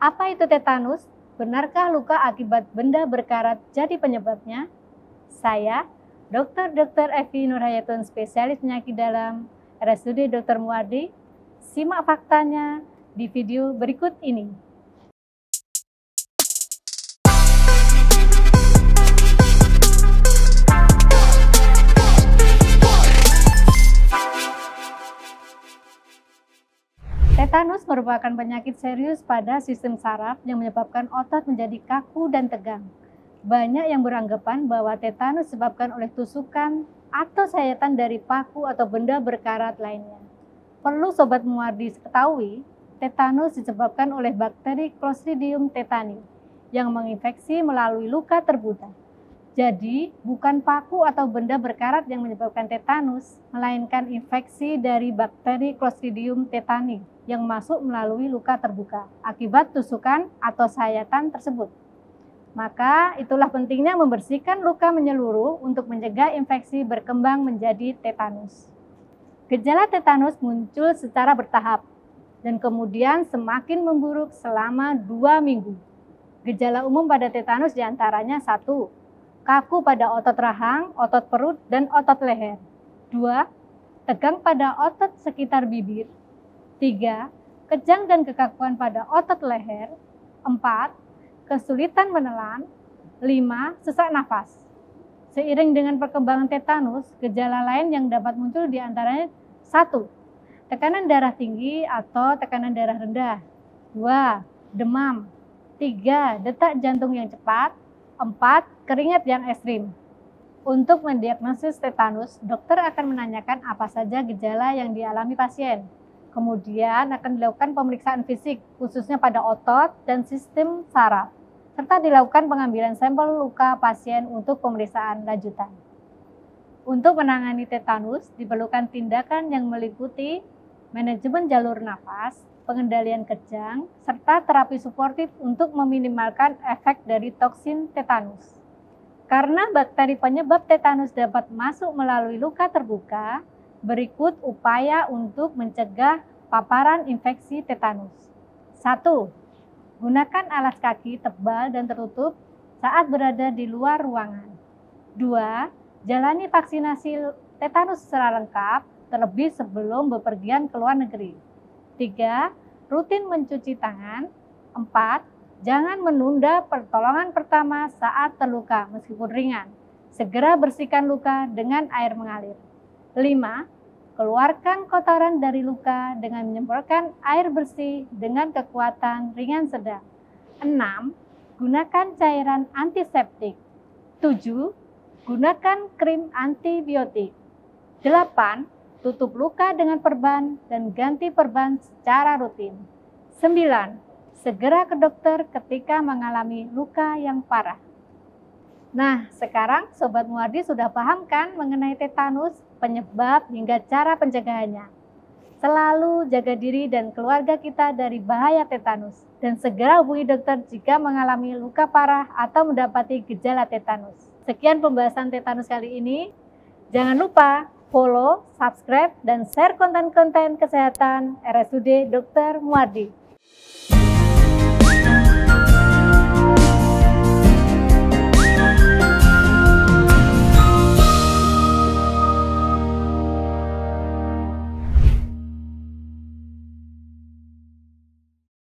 Apa itu tetanus? Benarkah luka akibat benda berkarat jadi penyebabnya? Saya, Dr. Evi Nurhayatun, spesialis penyakit dalam RSUD Dr. Muardi. Simak faktanya di video berikut ini. Tetanus merupakan penyakit serius pada sistem saraf yang menyebabkan otot menjadi kaku dan tegang. Banyak yang beranggapan bahwa tetanus disebabkan oleh tusukan atau sayatan dari paku atau benda berkarat lainnya. Perlu Sobat Muardi ketahui, tetanus disebabkan oleh bakteri Clostridium tetani yang menginfeksi melalui luka terbuka. Jadi, bukan paku atau benda berkarat yang menyebabkan tetanus, melainkan infeksi dari bakteri Clostridium tetani yang masuk melalui luka terbuka akibat tusukan atau sayatan tersebut. Maka itulah pentingnya membersihkan luka menyeluruh untuk mencegah infeksi berkembang menjadi tetanus. Gejala tetanus muncul secara bertahap dan kemudian semakin memburuk selama 2 minggu. Gejala umum pada tetanus diantaranya 1. Kaku pada otot rahang, otot perut, dan otot leher. 2. Tegang pada otot sekitar bibir. 3. Kejang dan kekakuan pada otot leher. 4. Kesulitan menelan. 5. Sesak nafas. Seiring dengan perkembangan tetanus, gejala lain yang dapat muncul diantaranya 1. Tekanan darah tinggi atau tekanan darah rendah. 2. Demam. 3. Detak jantung yang cepat. 4. Keringat yang ekstrim. Untuk mendiagnosis tetanus, dokter akan menanyakan apa saja gejala yang dialami pasien. Kemudian akan dilakukan pemeriksaan fisik, khususnya pada otot dan sistem saraf, serta dilakukan pengambilan sampel luka pasien untuk pemeriksaan lanjutan. Untuk menangani tetanus, diperlukan tindakan yang meliputi manajemen jalur nafas, pengendalian kejang, serta terapi suportif untuk meminimalkan efek dari toksin tetanus. Karena bakteri penyebab tetanus dapat masuk melalui luka terbuka, berikut upaya untuk mencegah paparan infeksi tetanus. 1. Gunakan alas kaki tebal dan tertutup saat berada di luar ruangan. 2. Jalani vaksinasi tetanus secara lengkap, terlebih sebelum bepergian ke luar negeri. 3. Rutin mencuci tangan. 4. Jangan menunda pertolongan pertama saat terluka meskipun ringan. Segera bersihkan luka dengan air mengalir. 5. Keluarkan kotoran dari luka dengan menyemprotkan air bersih dengan kekuatan ringan sedang. 6. Gunakan cairan antiseptik. 7. Gunakan krim antibiotik. 8. Tutup luka dengan perban dan ganti perban secara rutin. 9. Segera ke dokter ketika mengalami luka yang parah. Nah, sekarang Sobat Muardi sudah paham kan mengenai tetanus, penyebab hingga cara pencegahannya. Selalu jaga diri dan keluarga kita dari bahaya tetanus. Dan segera hubungi dokter jika mengalami luka parah atau mendapati gejala tetanus. Sekian pembahasan tetanus kali ini. Jangan lupa follow, subscribe, dan share konten-konten kesehatan RSUD Dr. Muardi.